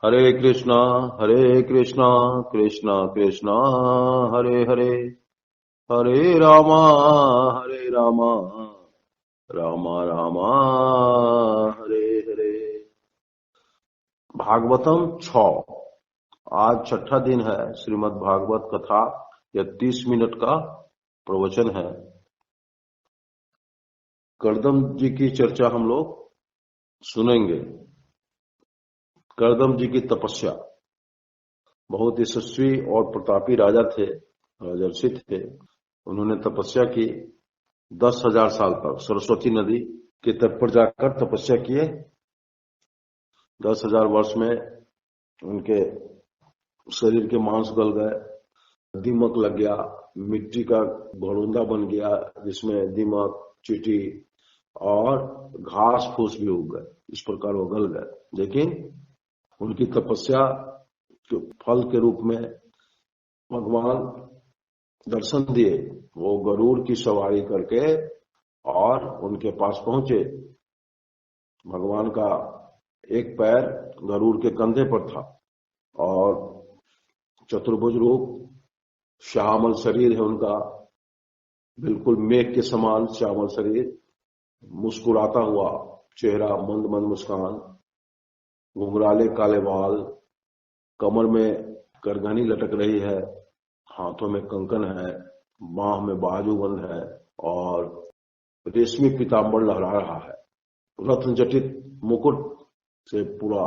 हरे कृष्णा हरे कृष्णा कृष्णा कृष्णा हरे हरे, हरे रामा रामा रामा हरे हरे। भागवतम 6। आज छठा दिन है। श्रीमद् भागवत कथा। यह 30 मिनट का प्रवचन है। करदम जी की चर्चा हम लोग सुनेंगे। करदम जी की तपस्या। बहुत यशस्वी और प्रतापी राजा थे, राजर्षि थे। उन्होंने तपस्या की 10,000 साल तक सरस्वती नदी के तट पर जाकर तपस्या किए। 10,000 वर्ष में उनके शरीर के मांस गल गए, दीमक लग गया, मिट्टी का घड़ोंदा बन गया जिसमें दीमक, चींटी और घास फूस भी उग गए। इस प्रकार वो गल गए। लेकिन उनकी तपस्या के फल के रूप में भगवान दर्शन दिए। वो गरुड़ की सवारी करके और उनके पास पहुंचे। भगवान का एक पैर गरुड़ के कंधे पर था और चतुर्भुज रूप, श्यामल शरीर है उनका, बिल्कुल मेघ के समान श्यामल शरीर, मुस्कुराता हुआ चेहरा, मंद मंद मुस्कान, घुंघराले काले बाल, कमर में करघनी लटक रही है, हाथों में कंकन है, बाह में बाजूबंद है और रेशमी पीताम्बर लहरा रहा है। रत्न जटित मुकुट से पूरा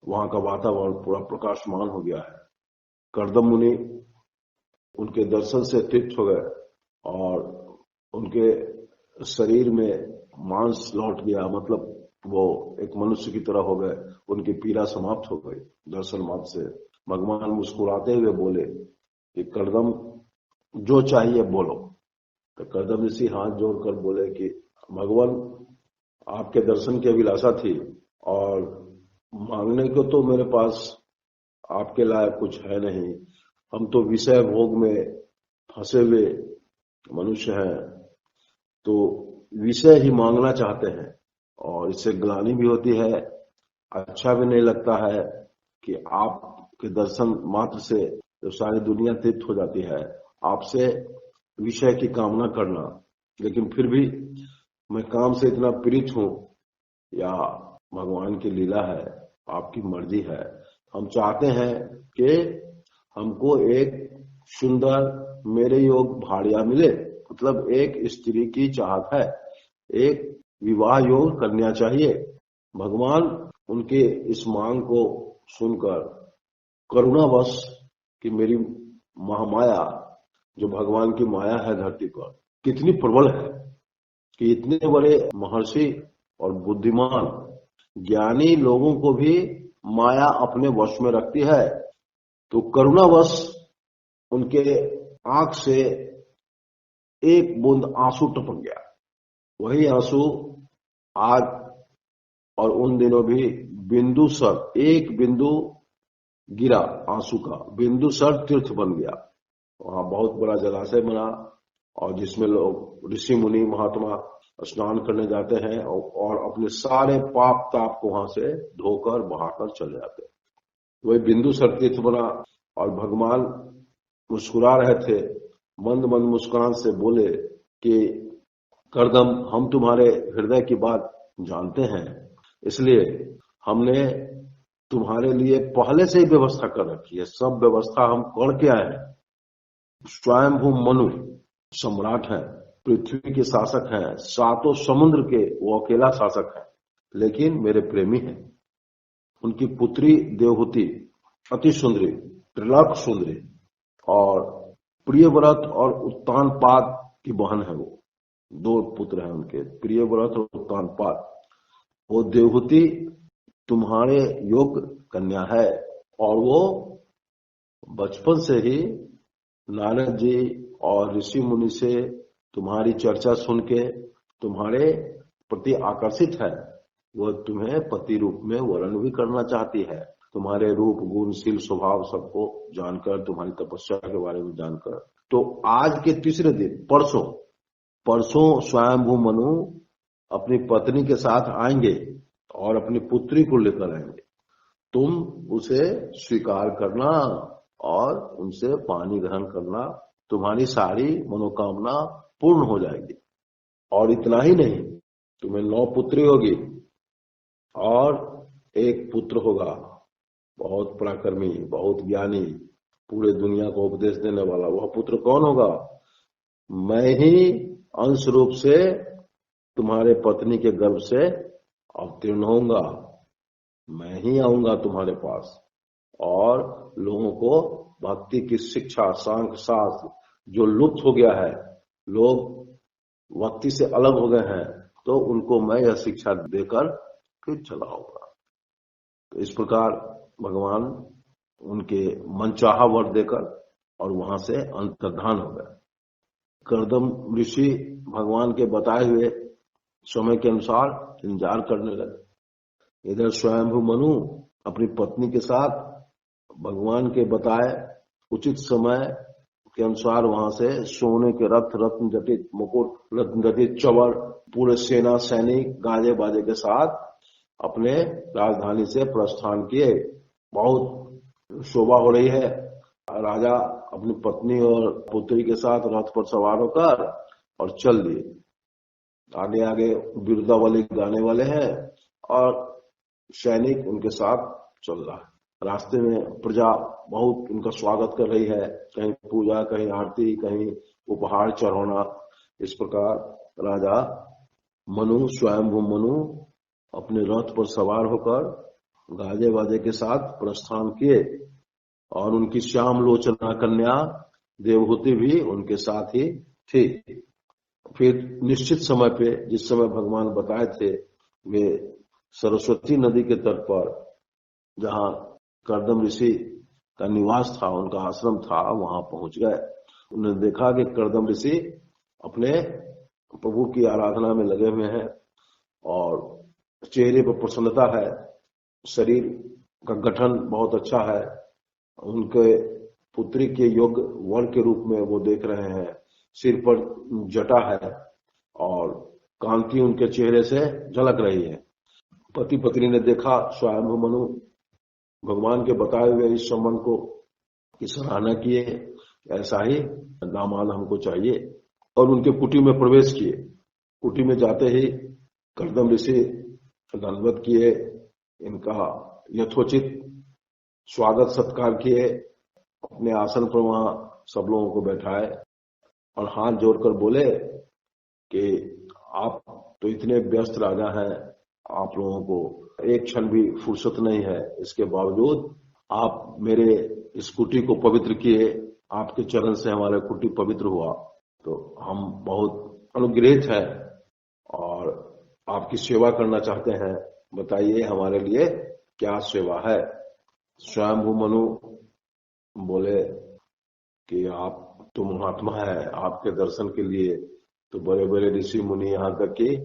वहां का वातावरण पूरा प्रकाशमान हो गया है। करदम मुनि उनके दर्शन से तृप्त हो गए और उनके शरीर में मांस लौट गया, मतलब वो एक मनुष्य की तरह हो गए। उनकी पीड़ा समाप्त हो गई दर्शन मात्र से। भगवान मुस्कुराते हुए बोले कि करदम, जो चाहिए बोलो। तो करदम ऋषि हाथ जोड़कर बोले कि भगवान, आपके दर्शन की अभिलाषा थी और मांगने को तो मेरे पास आपके लायक कुछ है नहीं। हम तो विषय भोग में फंसे हुए मनुष्य हैं, तो विषय ही मांगना चाहते हैं और इससे ग्लानि भी होती है, अच्छा भी नहीं लगता है कि आपके दर्शन मात्र से तो सारी दुनिया तृप्त हो जाती है। आपसे विषय की कामना करना, लेकिन फिर भी मैं काम से इतना पीड़ित हूं, या भगवान की लीला है, आपकी मर्जी है। हम चाहते हैं कि हमको एक सुंदर मेरे योग भाड़िया मिले, मतलब एक स्त्री की चाहत है, एक विवाह योग कन्या चाहिए। भगवान उनके इस मांग को सुनकर करुणावश कि मेरी महामाया, जो भगवान की माया है धरती पर, कितनी प्रबल है कि इतने बड़े महर्षि और बुद्धिमान ज्ञानी लोगों को भी माया अपने वश में रखती है। तो करुणावश उनके आंख से एक बूंद आंसू टपक गया। वही आंसू आज और उन दिनों भी बिंदु सर, एक बिंदु गिरा आंसू का, बिंदु सर तीर्थ बन गया। वहां बहुत बड़ा जलाशय बना और जिसमें लोग ऋषि मुनि महात्मा स्नान करने जाते हैं और अपने सारे पाप ताप को वहां से धोकर बहाकर चले जाते हैं। वही बिंदु सर तीर्थ बना और भगवान मुस्कुरा रहे थे, मंद मंद मुस्कान से बोले कि करदम, हम तुम्हारे हृदय की बात जानते हैं, इसलिए हमने तुम्हारे लिए पहले से ही व्यवस्था कर रखी है। सब व्यवस्था हम करके आए हैं। स्वयंभू मनु सम्राट है, पृथ्वी के शासक हैं, सातों समुद्र के वो अकेला शासक है, लेकिन मेरे प्रेमी हैं। उनकी पुत्री देवहूति अति सुंदरी, त्रिलोक सुंदरी और प्रियव्रत और उत्तानपाद की बहन है। वो दो पुत्र हैं उनके, प्रियव्रत और उत्तानपाद। वो देवहूति तुम्हारे योग्य कन्या है और वो बचपन से ही नारद जी और ऋषि मुनि से तुम्हारी चर्चा सुन के तुम्हारे प्रति आकर्षित है। वह तुम्हें पति रूप में वर्ण भी करना चाहती है। तुम्हारे रूप, गुणशील स्वभाव सबको जानकर, तुम्हारी तपस्या के बारे में जानकर, तो आज के तीसरे दिन परसों स्वयंभू मनु अपनी पत्नी के साथ आएंगे और अपनी पुत्री को लेकर आएंगे। तुम उसे स्वीकार करना और उनसे पानी ग्रहण करना, तुम्हारी सारी मनोकामना पूर्ण हो जाएगी। और इतना ही नहीं, तुम्हें 9 पुत्री होगी और एक पुत्र होगा, बहुत पराक्रमी, बहुत ज्ञानी, पूरे दुनिया को उपदेश देने वाला। वह पुत्र कौन होगा? मैं ही अंश रूप से तुम्हारे पत्नी के गर्भ से अवतीर्ण होऊंगा, मैं ही आऊंगा तुम्हारे पास और लोगों को भक्ति की शिक्षा, सांख्य शास्त्र जो लुप्त हो गया है, लोग भक्ति से अलग हो गए हैं, तो उनको मैं यह शिक्षा देकर फिर चलाऊंगा। तो इस प्रकार भगवान उनके मनचाहा वर देकर और वहां से अंतर्धान हो गए। कर्दम ऋषि भगवान के बताए हुए समय के अनुसार इंतजार करने लगे। इधर स्वयंभू मनु अपनी पत्नी के साथ भगवान के बताए उचित समय के अनुसार वहां से सोने के रथ, रत्न जटित मुकुट, रत्न जटित चवर, पूरे सेना सैनिक गाजे बाजे के साथ अपने राजधानी से प्रस्थान किए। बहुत शोभा हो रही है। राजा अपनी पत्नी और पुत्री के साथ रथ पर सवार होकर और चल दिए। आगे आगे बिरुदावली गाने वाले हैं और सैनिक उनके साथ चल रहा है। रास्ते में प्रजा बहुत उनका स्वागत कर रही है, कहीं पूजा, कहीं आरती, कहीं उपहार चढ़ाना। इस प्रकार राजा मनु, स्वयंभू मनु अपने रथ पर सवार होकर गाजे बाजे के साथ प्रस्थान किए और उनकी श्याम लोचना कन्या देवहूति भी उनके साथ ही थी। फिर निश्चित समय पे, जिस समय भगवान बताए थे, वे सरस्वती नदी के तट पर, जहां कर्दम ऋषि का निवास था, उनका आश्रम था, वहां पहुंच गए। उन्होंने देखा कि कर्दम ऋषि अपने प्रभु की आराधना में लगे हुए हैं और चेहरे पर प्रसन्नता है, शरीर का गठन बहुत अच्छा है, उनके पुत्री के योग्य वर के रूप में वो देख रहे हैं, सिर पर जटा है और कांति उनके चेहरे से झलक रही है। पति पत्नी ने देखा, स्वयंभू मनु भगवान के बताए हुए इस संबंध को की सराहना किए, ऐसा ही दामाद हमको चाहिए, और उनके कुटी में प्रवेश किए। कुटी में जाते ही कर्दम ऋषि दंडवत किए, इनका यथोचित स्वागत सत्कार किए, अपने आसन पर वहां सब लोगों को बैठाए और हाथ जोड़कर बोले कि आप तो इतने व्यस्त राजा हैं, आप लोगों को एक क्षण भी फुर्सत नहीं है, इसके बावजूद आप मेरे इस कुटी को पवित्र किए, आपके चरण से हमारा कुटी पवित्र हुआ, तो हम बहुत अनुग्रहित हैं और आपकी सेवा करना चाहते हैं। बताइए हमारे लिए क्या सेवा है। स्वयंभू मनु बोले कि आप तो महात्मा है, आपके दर्शन के लिए तो बड़े बड़े ऋषि मुनि, यहाँ तक कि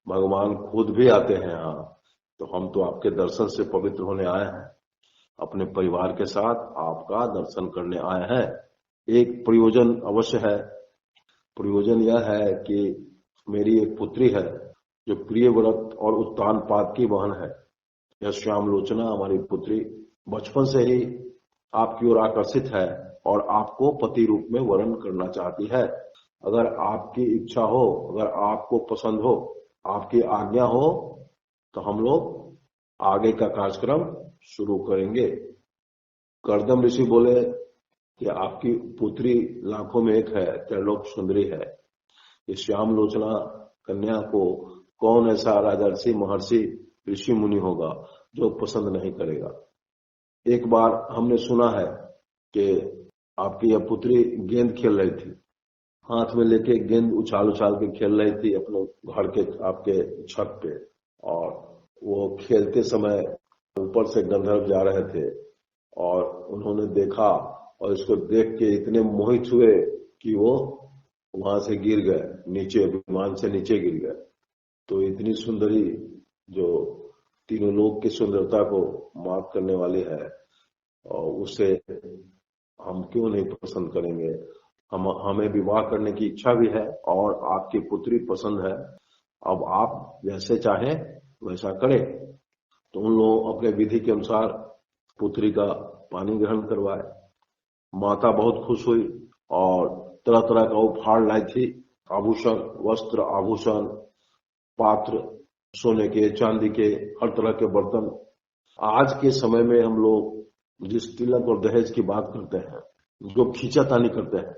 भगवान खुद भी आते हैं यहाँ, तो हम तो आपके दर्शन से पवित्र होने आए हैं, अपने परिवार के साथ आपका दर्शन करने आए हैं। एक प्रयोजन अवश्य है। प्रयोजन यह है कि मेरी एक पुत्री है जो प्रिय व्रत और उत्तान पाद की बहन है। यह श्याम लोचना हमारी पुत्री बचपन से ही आपकी ओर आकर्षित है और आपको पति रूप में वरण करना चाहती है। अगर आपकी इच्छा हो, अगर आपको पसंद हो, आपकी आज्ञा हो, तो हम लोग आगे का कार्यक्रम शुरू करेंगे। कर्दम ऋषि बोले कि आपकी पुत्री लाखों में एक है, त्रैलोक सुंदरी है। इस श्याम लोचना कन्या को कौन ऐसा राजर्षि, महर्षि, ऋषि मुनि होगा जो पसंद नहीं करेगा। एक बार हमने सुना है कि आपकी यह पुत्री गेंद खेल रही थी, हाथ में लेके गेंद उछाल उछाल के खेल रही थी अपने घर के आपके छत पे, और वो खेलते समय ऊपर से गंधर्व जा रहे थे और उन्होंने देखा और इसको देख के इतने मोहित हुए कि वो वहां से गिर गए, नीचे, विमान से नीचे गिर गए। तो इतनी सुंदरी जो तीनों लोक की सुंदरता को मात करने वाली है, और उसे हम क्यों नहीं पसंद करेंगे। हमें विवाह करने की इच्छा भी है और आपकी पुत्री पसंद है, अब आप जैसे चाहे वैसा करें। तो उन लोगों अपने विधि के अनुसार पुत्री का पानी ग्रहण करवाए। माता बहुत खुश हुई और तरह तरह का उपहार लाई थी, आभूषण, वस्त्र, आभूषण, पात्र, सोने के, चांदी के, हर तरह के बर्तन। आज के समय में हम लोग जिस तिलक और दहेज की बात करते हैं, जो खींचातानी करते हैं,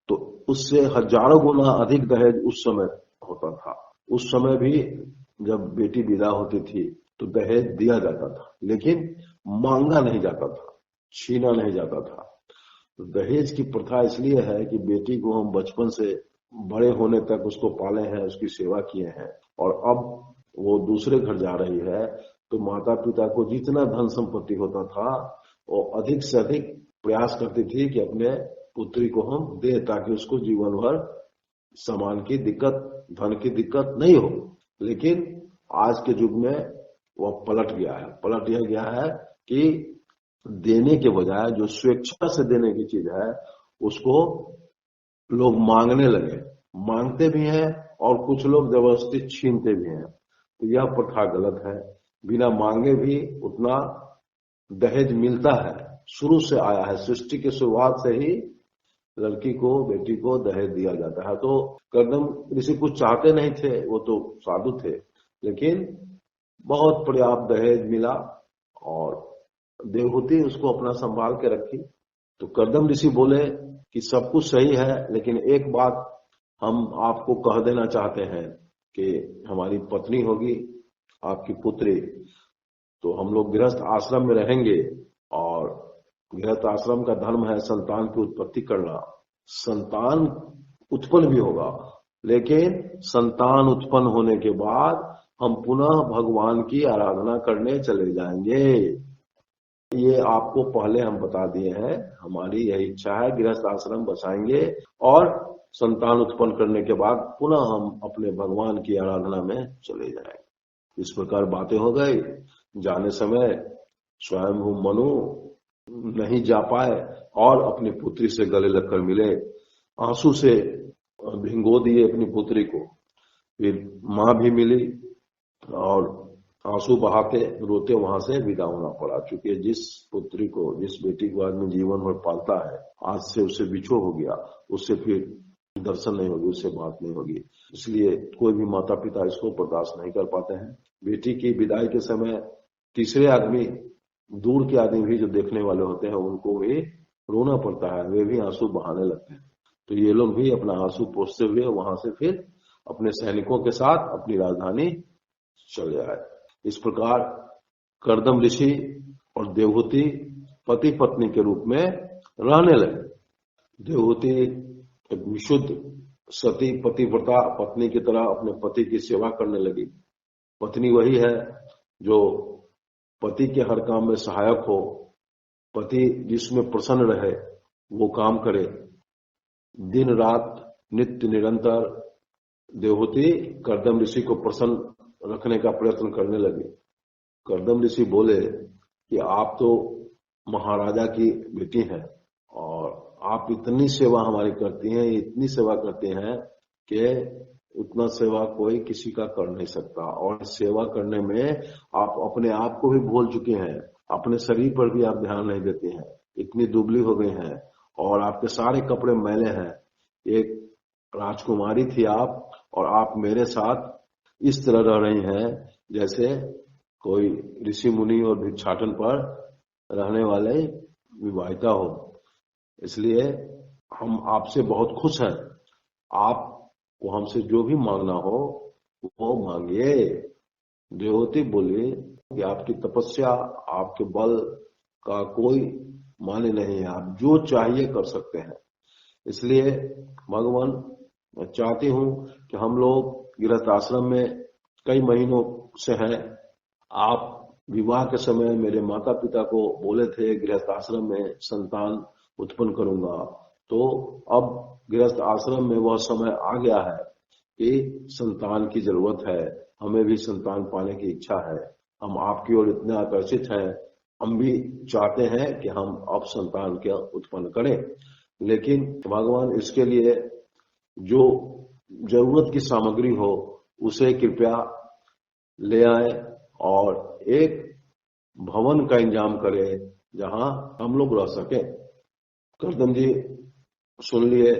तो उससे हजारों गुना अधिक दहेज उस समय होता था। उस समय भी जब बेटी विदा होती थी तो दहेज दिया जाता था, लेकिन मांगा नहीं जाता था, छीना नहीं जाता था। तो दहेज की प्रथा इसलिए है कि बेटी को हम बचपन से बड़े होने तक उसको पाले हैं, उसकी सेवा किए हैं, और अब वो दूसरे घर जा रही है तो माता पिता को जितना धन संपत्ति होता था वो अधिक से अधिक प्रयास करती थी कि अपने पुत्री को हम दे, ताकि उसको जीवन भर सामान की दिक्कत, धन की दिक्कत नहीं हो। लेकिन आज के युग में वह पलट गया है। पलट यह गया है कि देने के बजाय जो स्वेच्छा से देने की चीज है उसको लोग मांगने लगे, मांगते भी हैं और कुछ लोग जबरदस्ती छीनते भी हैं। तो यह प्रथा गलत है। बिना मांगे भी उतना दहेज मिलता है, शुरू से आया है। सृष्टि की शुरुआत से ही लड़की को, बेटी को दहेज दिया जाता है। तो कर्दम ऋषि कुछ चाहते नहीं थे, वो तो साधु थे, लेकिन बहुत पर्याप्त दहेज मिला और देवहूति उसको अपना संभाल के रखी। तो कर्दम ऋषि बोले कि सब कुछ सही है, लेकिन एक बात हम आपको कह देना चाहते हैं कि हमारी पत्नी होगी आपकी पुत्री, तो हम लोग गृहस्थ आश्रम में रहेंगे और गृहस्थ आश्रम का धर्म है संतान की उत्पत्ति करना। संतान उत्पन्न भी होगा, लेकिन संतान उत्पन्न होने के बाद हम पुनः भगवान की आराधना करने चले जाएंगे। ये आपको पहले हम बता दिए हैं। हमारी यही इच्छा है, गृहस्थ आश्रम बसाएंगे और संतान उत्पन्न करने के बाद पुनः हम अपने भगवान की आराधना में चले जाएंगे। इस प्रकार बातें हो गई। जाने समय स्वयं मनु नहीं जा पाए और अपनी पुत्री से गले लगकर मिले, आंसू से भिंगो दिए अपनी पुत्री को। फिर माँ भी मिली और आंसू बहाते रोते वहां से विदा होना पड़ा। चूंकि जिस पुत्री को, जिस बेटी को आदमी जीवन भर पालता है, आज से उससे बिछो हो गया, उससे फिर दर्शन नहीं होगी, उससे बात नहीं होगी। इसलिए कोई भी माता पिता इसको बर्दाश्त नहीं कर पाते हैं। बेटी की विदाई के समय तीसरे आदमी, दूर के आदमी भी जो देखने वाले होते हैं, उनको भी रोना पड़ता है, वे भी आंसू बहाने लगते हैं। तो ये लोग भी अपना आंसू पोंछते हुए वहां से फिर अपने सैनिकों के साथ अपनी राजधानी चले आए। इस प्रकार कर्दम ऋषि और देवहूति पति पत्नी के रूप में रहने लगे। देवहूति एक विशुद्ध सती पतिव्रता पत्नी की तरह अपने पति की सेवा करने लगी। पत्नी वही है जो पति के हर काम में सहायक हो, पति जिसमें प्रसन्न रहे वो काम करे। दिन रात नित्य निरंतर देवहूति कर्दम ऋषि को प्रसन्न रखने का प्रयत्न करने लगे। कर्दम ऋषि बोले कि आप तो महाराजा की बेटी हैं और आप इतनी सेवा हमारी करती हैं, इतनी सेवा करती हैं कि उतना सेवा कोई किसी का कर नहीं सकता। और सेवा करने में आप अपने आप को भी भूल चुके हैं, अपने शरीर पर भी आप ध्यान नहीं देते हैं, इतनी दुबली हो गई हैं और आपके सारे कपड़े मैले हैं। एक राजकुमारी थी आप, और आप मेरे साथ इस तरह रह रही हैं जैसे कोई ऋषि मुनि और भिक्षाटन पर रहने वाले विवाहिता हो। इसलिए हम आपसे बहुत खुश हैं, आपको हमसे जो भी मांगना हो वो मांगिए। देवहूति बोली कि आपकी तपस्या, आपके बल का कोई माने नहीं है, आप जो चाहिए कर सकते हैं। इसलिए भगवान, मैं चाहती हूं कि हम लोग गृहस्थ आश्रम में कई महीनों से हैं। आप विवाह के समय मेरे माता पिता को बोले थे गृहस्थ आश्रम में संतान उत्पन्न करूंगा, तो अब गृहस्थ आश्रम में वह समय आ गया है कि संतान की जरूरत है, हमें भी संतान पाने की इच्छा है। हम आपकी ओर इतने आकर्षित हैं, हम भी चाहते हैं कि हम अब संतान के उत्पन्न करें। लेकिन भगवान इसके लिए जो जरूरत की सामग्री हो उसे कृपया ले आए और एक भवन का इंतजाम करे जहां हम लोग रह सके। करदम जी सुन लिए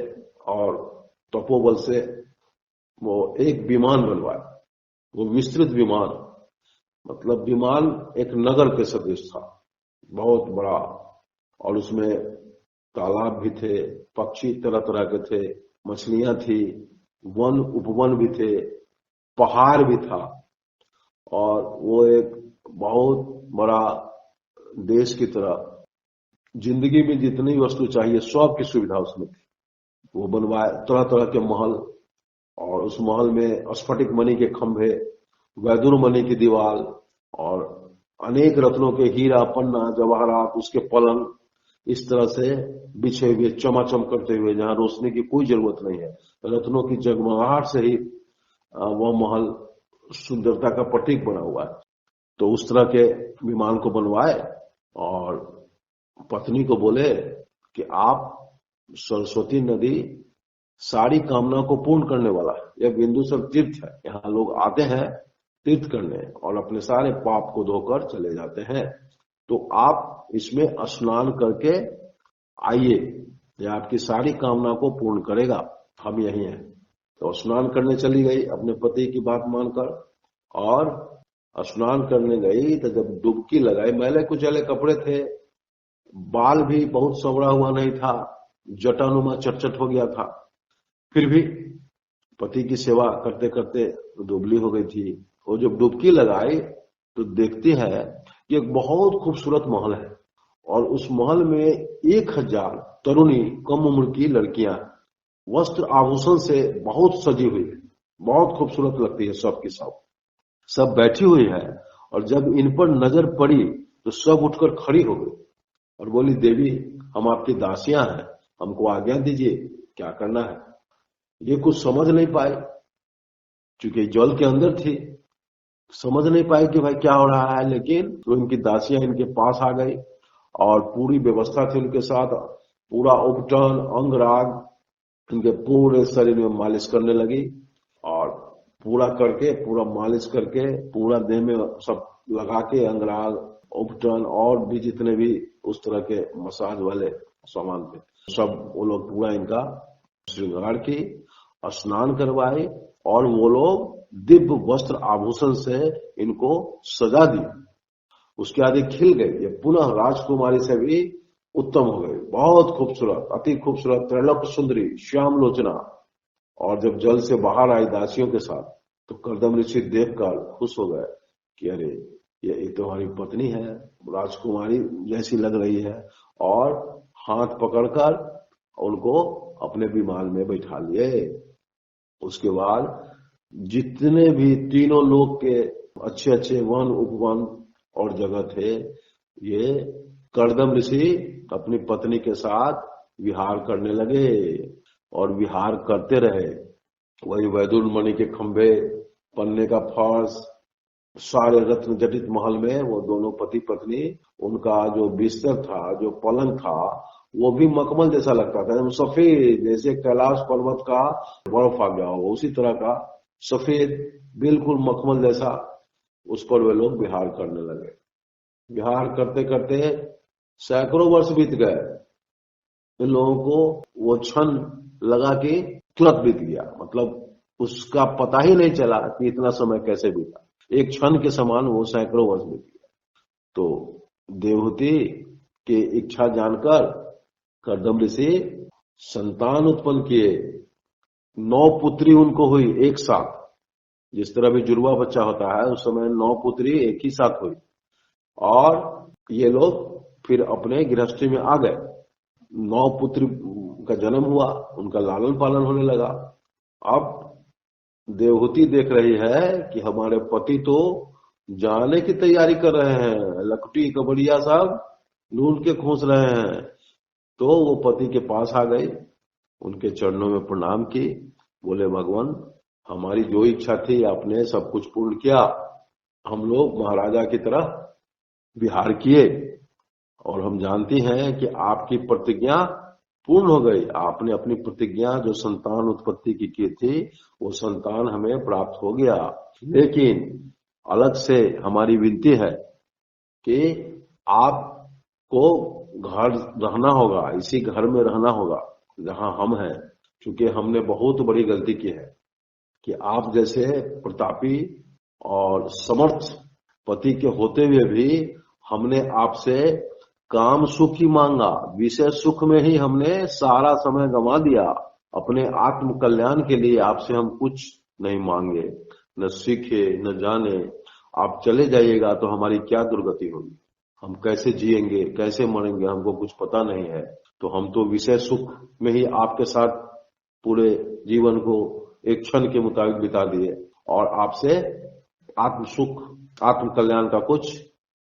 और तपोबल से वो एक विमान बनवाया। वो विस्तृत विमान, मतलब विमान एक नगर के सदृश था, बहुत बड़ा, और उसमें तालाब भी थे, पक्षी तरह तरह के थे, मछलियां थी, वन उपवन भी थे, पहाड़ भी था, और वो एक बहुत बड़ा देश की तरह जिंदगी में जितनी वस्तु चाहिए सब की सुविधा उसमें थी। वो बनवाए तरह तरह के महल, और उस महल में स्फटिक मणि के खंभे, वैदुर मणि की दीवार, और अनेक रत्नों के हीरा पन्ना जवाहरात, उसके पलंग इस तरह से बिछे हुए चमाचम करते हुए, जहां रोशनी की कोई जरूरत नहीं है, रत्नों की जगमगाहट से ही वह महल सुंदरता का प्रतीक बना हुआ है। तो उस तरह के विमान को बनवाए और पत्नी को बोले कि आप सरस्वती नदी सारी कामना को पूर्ण करने वाला है, यह बिंदुसर तीर्थ है, यहाँ लोग आते हैं तीर्थ करने और अपने सारे पाप को धोकर चले जाते हैं, तो आप इसमें स्नान करके आइए, यह आपकी सारी कामना को पूर्ण करेगा, हम यही हैं। तो स्नान करने चली गई अपने पति की बात मानकर, और स्नान करने गई तो जब डुबकी लगाई, मैले कुचले कपड़े थे, बाल भी बहुत संवरा हुआ नहीं था, जटानुमा चटचट हो गया था, फिर भी पति की सेवा करते करते दुबली हो गई थी। वो जब डुबकी लगाई तो देखती है कि एक बहुत खूबसूरत महल है, और उस महल में 1000 तरुणी कम उम्र की लड़कियां वस्त्र आभूषण से बहुत सजी हुई है, बहुत खूबसूरत लगती है, सब की सब बैठी हुई है, और जब इन पर नजर पड़ी तो सब उठकर खड़ी हो गई और बोली, देवी हम आपकी दासियां हैं, हमको आज्ञा दीजिए, क्या करना है। ये कुछ समझ नहीं पाई, क्योंकि जल के अंदर थी, समझ नहीं पाई कि भाई क्या हो रहा है, लेकिन तो इनकी दासियां इनके पास आ गई और पूरी व्यवस्था थी उनके साथ, पूरा उपटन अंगराग इनके पूरे शरीर में मालिश करने लगी, और पूरा करके, पूरा मालिश करके, पूरा देह में सब लगा के, अंगराग उपटन और भी जितने भी उस तरह के मसाज वाले सामान थे, सब वो लोग पूरा इनका श्रृंगार की, स्नान करवाए, और वो लोग दिव्य वस्त्र आभूषण से इनको सजा दी। उसके आगे खिल गई, ये पुनः राजकुमारी से भी उत्तम हो गई, बहुत खूबसूरत, अति खूबसूरत, त्रैलोक सुंदरी, श्याम लोचना। और जब जल से बाहर आई दासियों के साथ, तो कर्दम ऋषि देखकर खुश हो गए कि अरे ये तुम्हारी पत्नी है, राजकुमारी जैसी लग रही है, और हाथ पकड़कर उनको अपने विमान में बैठा लिए। उसके बाद जितने भी तीनों लोग के अच्छे अच्छे वन उपवन और जगह थे, ये कर्दम ऋषि अपनी पत्नी के साथ विहार करने लगे, और विहार करते रहे। वही वैदुर मणि के खंभे, पन्ने का फर्श, सारे रत्न जटित महल में वो दोनों पति पत्नी, उनका जो बिस्तर था, जो पलंग था, वो भी मखमल जैसा लगता था, सफेद, जैसे कैलाश पर्वत का बर्फ आ गया हो उसी तरह का सफेद, बिल्कुल मखमल जैसा, उस पर वे लोग विहार करने लगे। विहार करते करते सैकड़ों वर्ष बीत गए, इन लोगों को वो क्षण लगा कि तुरंत बीत गया, मतलब उसका पता ही नहीं चला कि इतना समय कैसे बीता, एक क्षण के समान वो सैकड़ों वर्ष बीत गया। तो देवहूति की इच्छा जानकर कर्दम ऋषि संतान उत्पन्न किए, 9 पुत्री उनको हुई एक साथ, जिस तरह भी जुड़वा बच्चा होता है उस समय 9 पुत्री एक ही साथ हुई, और ये लोग फिर अपने गृहस्थी में आ गए। 9 पुत्र का जन्म हुआ, उनका लालन पालन होने लगा। अब देवहूति देख रही है कि हमारे पति तो जाने की तैयारी कर रहे हैं, लकटी कबड़िया सब ढूंढ के खोज रहे हैं। तो वो पति के पास आ गई, उनके चरणों में प्रणाम की, बोले भगवान हमारी जो इच्छा थी आपने सब कुछ पूर्ण किया, हम लोग महाराजा की तरह विहार किए, और हम जानती हैं कि आपकी प्रतिज्ञा पूर्ण हो गई, आपने अपनी प्रतिज्ञा जो संतान उत्पत्ति की थी वो संतान हमें प्राप्त हो गया, लेकिन अलग से हमारी विनती है कि आपको घर रहना होगा, इसी घर में रहना होगा जहां हम हैं, क्योंकि हमने बहुत बड़ी गलती की है कि आप जैसे प्रतापी और समर्थ पति के होते हुए भी हमने आपसे काम सुख ही मांगा, विषय सुख में ही हमने सारा समय गंवा दिया। अपने आत्म कल्याण के लिए आपसे हम कुछ नहीं मांगे, न सीखे न जाने। आप चले जाइएगा तो हमारी क्या दुर्गति होगी, हम कैसे जिएंगे कैसे मरेंगे, हमको कुछ पता नहीं है। तो हम तो विषय सुख में ही आपके साथ पूरे जीवन को एक क्षण के मुताबिक बिता दिए और आपसे आत्म सुख आत्म कल्याण का कुछ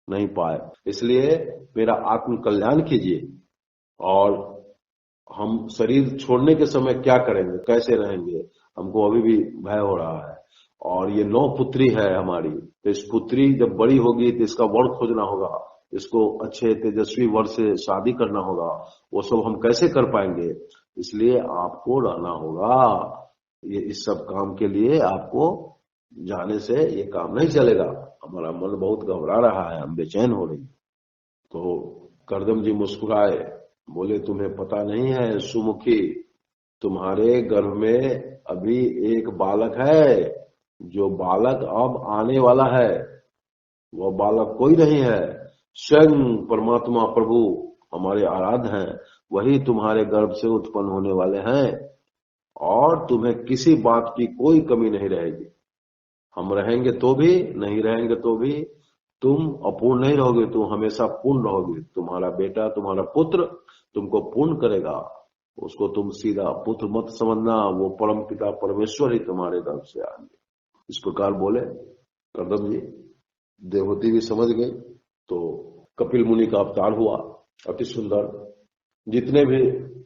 नहीं पाए। इसलिए मेरा आत्म कल्याण कीजिए। और हम शरीर छोड़ने के समय क्या करेंगे, कैसे रहेंगे, हमको अभी भी भय हो रहा है। और ये 9 पुत्री है हमारी, तो इस पुत्री जब बड़ी होगी तो इसका वर खोजना होगा, इसको अच्छे तेजस्वी वर से शादी करना होगा। वो सब हम कैसे कर पाएंगे, इसलिए आपको रहना होगा। ये इस सब काम के लिए आपको जाने से ये काम नहीं चलेगा। हमारा मन बहुत घबरा रहा है, हम बेचैन हो रही। तो करदम जी मुस्कुराए, बोले तुम्हें पता नहीं है सुमुखी, तुम्हारे गर्भ में अभी एक बालक है, जो बालक अब आने वाला है। वह बालक कोई नहीं है, स्वयं परमात्मा प्रभु हमारे आराध्य हैं, वही तुम्हारे गर्भ से उत्पन्न होने वाले हैं। और तुम्हें किसी बात की कोई कमी नहीं रहेगी। हम रहेंगे तो भी, नहीं रहेंगे तो भी तुम अपूर्ण नहीं रहोगे, तुम हमेशा पूर्ण रहोगे। तुम्हारा बेटा, तुम्हारा पुत्र तुमको पूर्ण करेगा। उसको तुम सीधा पुत्र मत समझना, वो परम पिता परमेश्वर ही तुम्हारे गर्भ से आएंगे। इस प्रकार बोले करदम जी। देवहूति भी समझ गई। तो कपिल मुनि का अवतार हुआ, अति सुंदर। जितने भी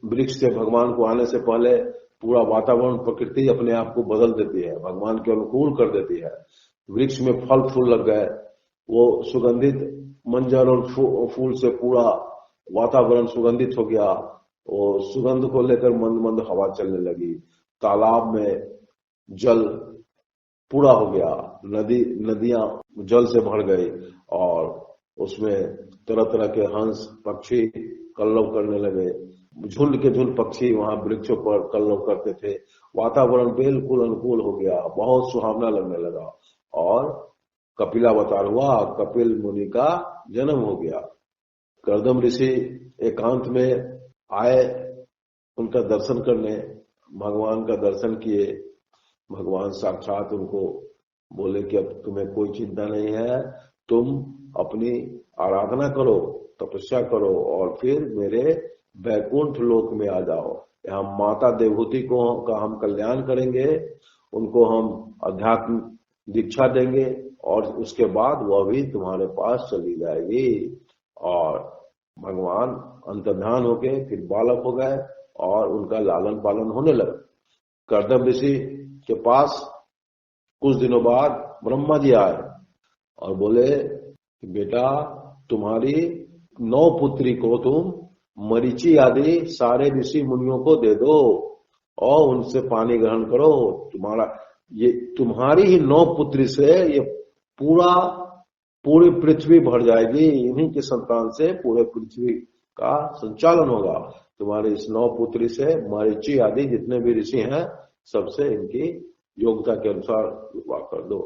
वृक्ष थे, भगवान को आने से पहले पूरा वातावरण प्रकृति अपने आप को बदल देती है, भगवान के अनुकूल कर देती है। वृक्ष में फल फूल लग गए, वो सुगंधित मंजर और फूल से पूरा वातावरण सुगंधित हो गया। वो सुगंध को लेकर मंद मंद हवा चलने लगी। तालाब में जल पूरा हो गया, नदियां जल से भर गई और उसमें तरह तरह के हंस पक्षी कल्लव करने लगे। झुंड के झुंड पक्षी वहां वृक्षों पर कल्लव करते थे। वातावरण बिल्कुल अनुकूल हो गया, बहुत सुहावना लगने लगा और कपिलावतार हुआ। कपिल मुनि का जन्म हो गया। करदम ऋषि एकांत में आए उनका दर्शन करने, भगवान का दर्शन किए। भगवान साक्षात उनको बोले कि अब तुम्हें कोई चिंता नहीं है, तुम अपनी आराधना करो, तपस्या करो और फिर मेरे वैकुंठ लोक में आ जाओ। यहाँ माता देवहूति का हम कल्याण करेंगे, उनको हम अध्यात्म दीक्षा देंगे और उसके बाद वह भी तुम्हारे पास चली जाएगी। और भगवान अंतर्ध्यान होके फिर बालक हो गए और उनका लालन पालन होने लगा। करदम ऋषि के पास कुछ दिनों बाद ब्रह्मा जी आए और बोले कि बेटा, तुम्हारी 9 पुत्री को तुम मरीचि आदि सारे ऋषि मुनियों को दे दो और उनसे पानी ग्रहण करो। तुम्हारी ही 9 पुत्री से ये पूरी पृथ्वी भर जाएगी। इन्हीं की संतान से पूरे पृथ्वी का संचालन होगा। तुम्हारी इस 9 पुत्री से मरीचि आदि जितने भी ऋषि हैं सबसे इनकी योग्यता के अनुसार विवाह कर दो।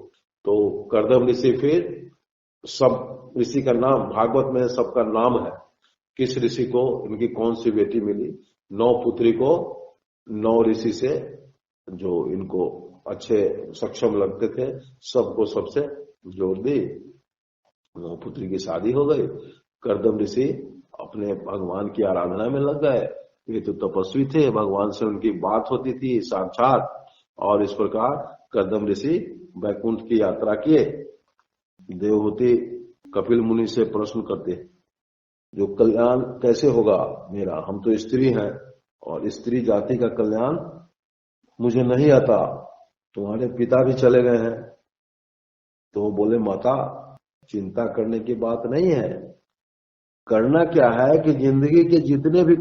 तो करदम ऋषि फिर सब ऋषि का नाम भागवत में सबका नाम है, किस ऋषि को इनकी कौन सी बेटी मिली। 9 पुत्री को 9 ऋषि से जो इनको अच्छे सक्षम लगते थे सबको सबसे जोड़ दी। 9 पुत्री की शादी हो गई। करदम ऋषि अपने भगवान की आराधना में लग गए। ये तो तपस्वी थे, भगवान से उनकी बात होती थी साक्षात। और इस प्रकार करदम ऋषि वैकुंठ की यात्रा किए। देवहूति कपिल मुनि से प्रश्न करते, जो कल्याण कैसे होगा मेरा, हम तो स्त्री हैं और स्त्री जाति का कल्याण मुझे नहीं आता, तुम्हारे पिता भी चले गए हैं। तो बोले माता, चिंता करने की बात नहीं है। करना क्या है कि जिंदगी के जितने भी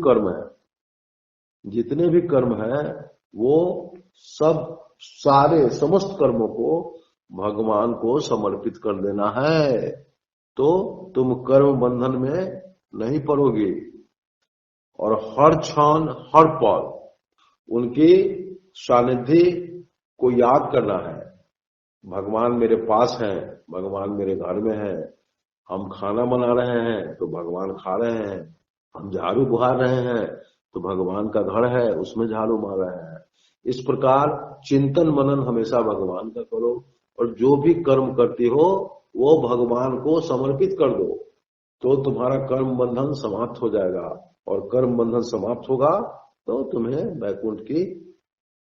कर्म हैं वो सब समस्त कर्मों को भगवान को समर्पित कर देना है, तो तुम कर्म बंधन में नहीं पड़ोगे। और हर क्षण हर पल उनकी सानिध्य को याद करना है। भगवान मेरे पास है, भगवान मेरे घर में है। हम खाना बना रहे हैं तो भगवान खा रहे हैं, हम झाड़ू बुहार रहे हैं तो भगवान का घर है, उसमें झाड़ू मार रहे हैं। इस प्रकार चिंतन मनन हमेशा भगवान का करो, और जो भी कर्म करती हो वो भगवान को समर्पित कर दो, तो तुम्हारा कर्म बंधन समाप्त हो जाएगा। और कर्म बंधन समाप्त होगा तो तुम्हें वैकुंठ की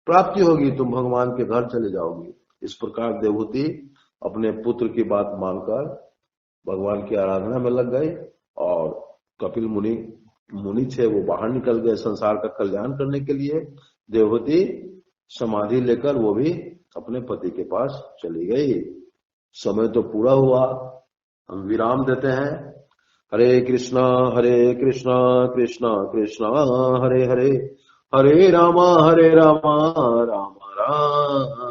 प्राप्ति होगी, तुम भगवान के घर चले जाओगी। इस प्रकार देवहूति अपने पुत्र की बात मानकर भगवान की आराधना में लग गए, और कपिल मुनि थे, वो बाहर निकल गए संसार का कल्याण करने के लिए। देवहूति समाधि लेकर वो भी अपने पति के पास चली गई। समय तो पूरा हुआ, हम विराम देते हैं। हरे कृष्णा कृष्णा कृष्णा हरे हरे, हरे रामा राम राम